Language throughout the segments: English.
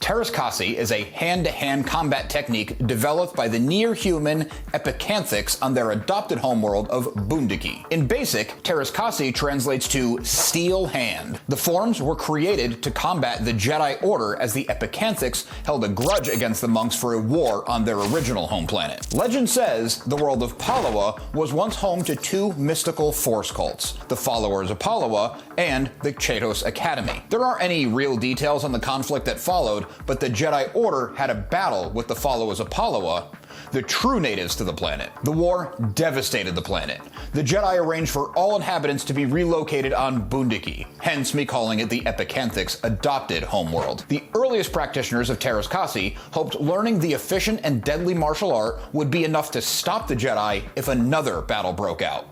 Teräs Käsi is a hand-to-hand combat technique developed by the near-human Epicanthix on their adopted homeworld of Bunduki. In basic, Teräs Käsi translates to steel hand. The forms were created to combat the Jedi Order as the Epicanthix held a grudge against the monks for a war on their original home planet. Legend says the world of Palawa was once home to two mystical force cults, the Followers of Palawa and the Qi'ra Academy. There aren't any real details on the conflict that followed, but the Jedi Order had a battle with the Followers of Palawa, the true natives to the planet. The war devastated the planet. The Jedi arranged for all inhabitants to be relocated on Bunduki, hence me calling it the Epicanthix adopted homeworld. The earliest practitioners of Teräs Käsi hoped learning the efficient and deadly martial art would be enough to stop the Jedi if another battle broke out.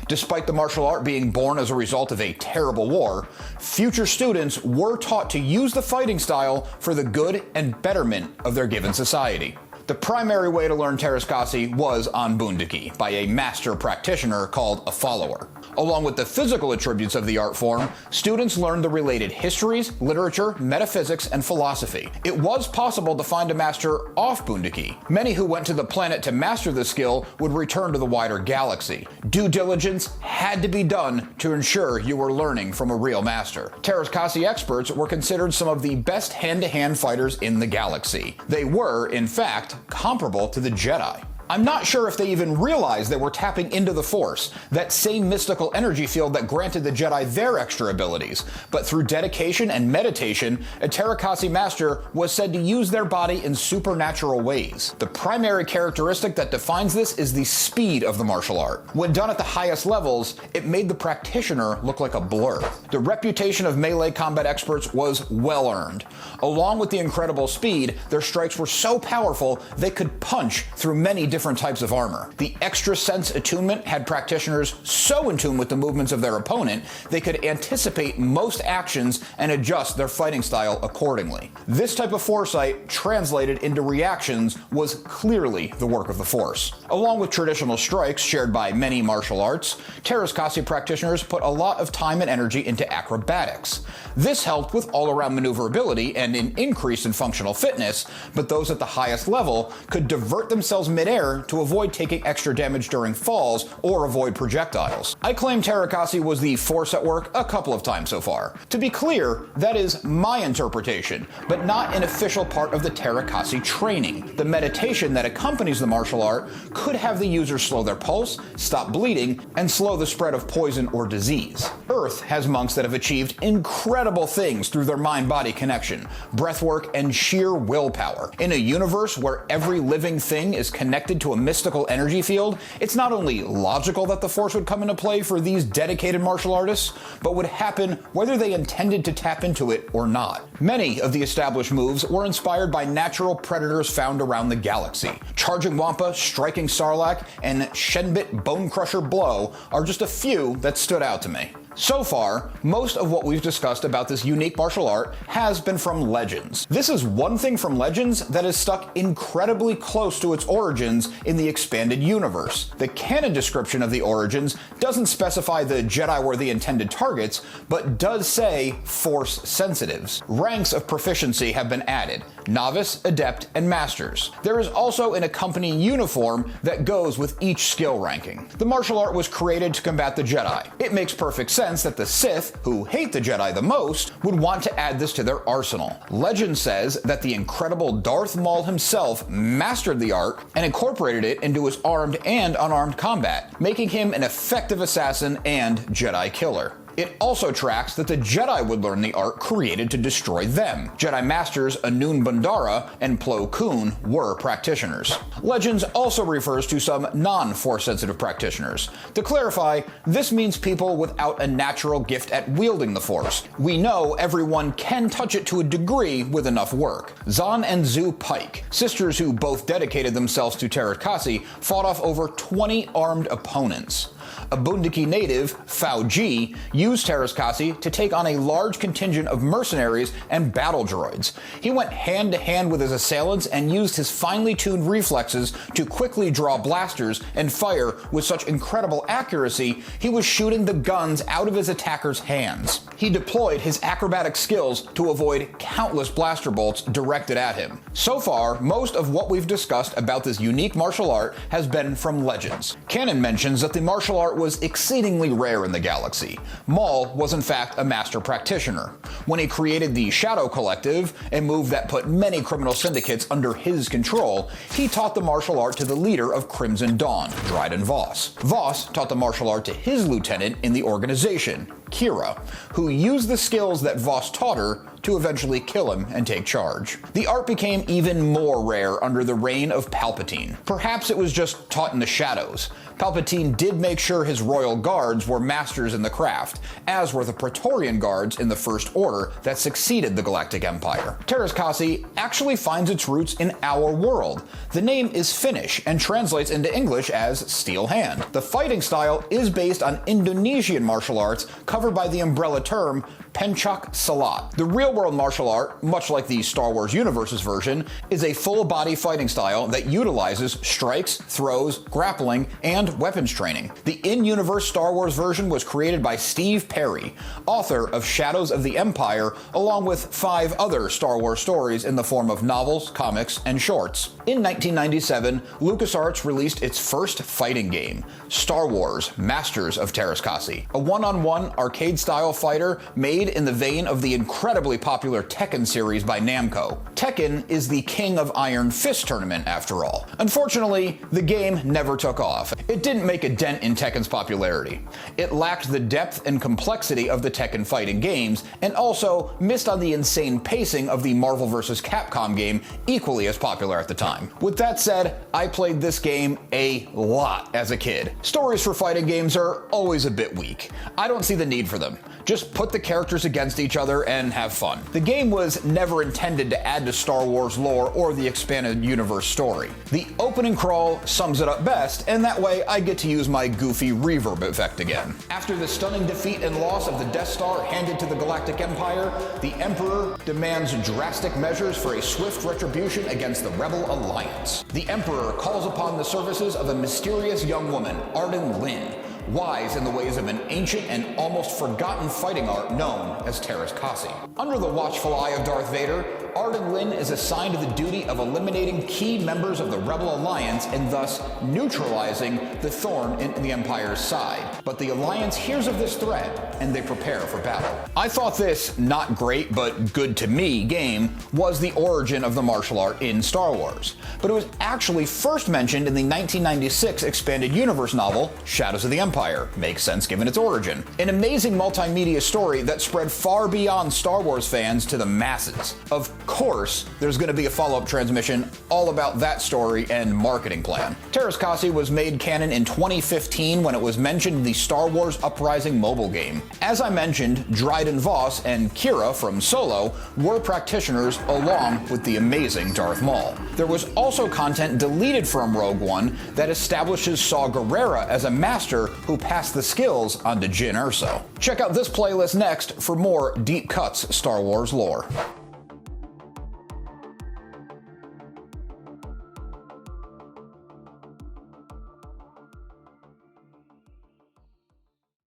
Despite the martial art being born as a result of a terrible war, future students were taught to use the fighting style for the good and betterment of their given society. The primary way to learn Teräs Käsi was on Bunduki, by a master practitioner called a follower. Along with the physical attributes of the art form, students learned the related histories, literature, metaphysics, and philosophy. It was possible to find a master off Bunduki. Many who went to the planet to master the skill would return to the wider galaxy. Due diligence had to be done to ensure you were learning from a real master. Teräs Käsi experts were considered some of the best hand-to-hand fighters in the galaxy. They were, in fact, comparable to the Jedi. I'm not sure if they even realized they were tapping into the Force, that same mystical energy field that granted the Jedi their extra abilities, but through dedication and meditation, a Teräs Käsi master was said to use their body in supernatural ways. The primary characteristic that defines this is the speed of the martial art. When done at the highest levels, it made the practitioner look like a blur. The reputation of melee combat experts was well earned. Along with the incredible speed, their strikes were so powerful they could punch through many different types of armor. The extra sense attunement had practitioners so in tune with the movements of their opponent, they could anticipate most actions and adjust their fighting style accordingly. This type of foresight, translated into reactions, was clearly the work of the Force. Along with traditional strikes shared by many martial arts, Teräs Käsi practitioners put a lot of time and energy into acrobatics. This helped with all-around maneuverability and an increase in functional fitness, but those at the highest level could divert themselves mid-air to avoid taking extra damage during falls or avoid projectiles. I claim Teräs Käsi was the Force at work a couple of times so far. To be clear, that is my interpretation, but not an official part of the Teräs Käsi training. The meditation that accompanies the martial art could have the user slow their pulse, stop bleeding, and slow the spread of poison or disease. Earth has monks that have achieved incredible things through their mind-body connection, breathwork, and sheer willpower. In a universe where every living thing is connected to a mystical energy field, it's not only logical that the Force would come into play for these dedicated martial artists, but would happen whether they intended to tap into it or not. Many of the established moves were inspired by natural predators found around the galaxy. Charging Wampa, Striking Sarlacc, and Shenbit Bone Crusher Blow are just a few that stood out to me. So far, most of what we've discussed about this unique martial art has been from Legends. This is one thing from Legends that is stuck incredibly close to its origins in the expanded universe. The canon description of the origins doesn't specify the Jedi were the intended targets, but does say Force sensitives. Ranks of proficiency have been added: Novice, Adept, and Masters. There is also an accompanying uniform that goes with each skill ranking. The martial art was created to combat the Jedi. It makes perfect sense that the Sith, who hate the Jedi the most, would want to add this to their arsenal. Legend says that the incredible Darth Maul himself mastered the art and incorporated it into his armed and unarmed combat, making him an effective assassin and Jedi killer. It also tracks that the Jedi would learn the art created to destroy them. Jedi Masters Anun Bandara and Plo Koon were practitioners. Legends also refers to some non-Force sensitive practitioners. To clarify, this means people without a natural gift at wielding the Force. We know everyone can touch it to a degree with enough work. Zahn and Zhu Pike, sisters who both dedicated themselves to Teräs Käsi, fought off over 20 armed opponents. A Bunduki native, Fauji, used Teräs Käsi to take on a large contingent of mercenaries and battle droids. He went hand-to-hand with his assailants and used his finely tuned reflexes to quickly draw blasters and fire with such incredible accuracy he was shooting the guns out of his attackers' hands. He deployed his acrobatic skills to avoid countless blaster bolts directed at him. So far, most of what we've discussed about this unique martial art has been from legends. Canon mentions that the martial art was exceedingly rare in the galaxy. Maul was in fact a master practitioner. When he created the Shadow Collective, a move that put many criminal syndicates under his control, he taught the martial art to the leader of Crimson Dawn, Dryden Voss. Voss taught the martial art to his lieutenant in the organization, Qi'ra, who used the skills that Voss taught her to eventually kill him and take charge. The art became even more rare under the reign of Palpatine. Perhaps it was just taught in the shadows. Palpatine did make sure his royal guards were masters in the craft, as were the Praetorian guards in the First Order that succeeded the Galactic Empire. Teräs Käsi actually finds its roots in our world. The name is Finnish and translates into English as Steel Hand. The fighting style is based on Indonesian martial arts covered by the umbrella term Pencak Silat. The real-world martial art, much like the Star Wars Universe's version, is a full-body fighting style that utilizes strikes, throws, grappling, and weapons training. The in-universe Star Wars version was created by Steve Perry, author of Shadows of the Empire, along with 5 other Star Wars stories in the form of novels, comics, and shorts. In 1997, LucasArts released its first fighting game, Star Wars Masters of Teräs Käsi, a one-on-one arcade-style fighter made in the vein of the incredibly popular Tekken series by Namco. Tekken is the King of Iron Fist tournament, after all. Unfortunately, the game never took off. It didn't make a dent in Tekken's popularity. It lacked the depth and complexity of the Tekken fighting games, and also missed on the insane pacing of the Marvel vs. Capcom game, equally as popular at the time. With that said, I played this game a lot as a kid. Stories for fighting games are always a bit weak. I don't see the need for them. Just put the characters against each other and have fun. The game was never intended to add to Star Wars lore or the expanded universe story. The opening crawl sums it up best, and that way I get to use my goofy reverb effect again. After the stunning defeat and loss of the Death Star handed to the Galactic Empire, the Emperor demands drastic measures for a swift retribution against the Rebel Alliance. The Emperor calls upon the services of a mysterious young woman, Arden Lyn, wise in the ways of an ancient and almost forgotten fighting art known as Teräs Käsi. Under the watchful eye of Darth Vader, Arden Lyn is assigned to the duty of eliminating key members of the Rebel Alliance and thus neutralizing the thorn in the Empire's side. But the Alliance hears of this threat and they prepare for battle. I thought this not great but good to me game was the origin of the martial art in Star Wars. But it was actually first mentioned in the 1996 expanded universe novel Shadows of the Empire. Makes sense given its origin. An amazing multimedia story that spread far beyond Star Wars fans to the masses. Of course, there's going to be a follow-up transmission all about that story and marketing plan. Teräs Käsi was made canon in 2015 when it was mentioned in the Star Wars Uprising mobile game. As I mentioned, Dryden Voss and Qi'ra from Solo were practitioners along with the amazing Darth Maul. There was also content deleted from Rogue One that establishes Saw Gerrera as a master who passed the skills on to Jyn Erso. Check out this playlist next for more deep cuts Star Wars lore.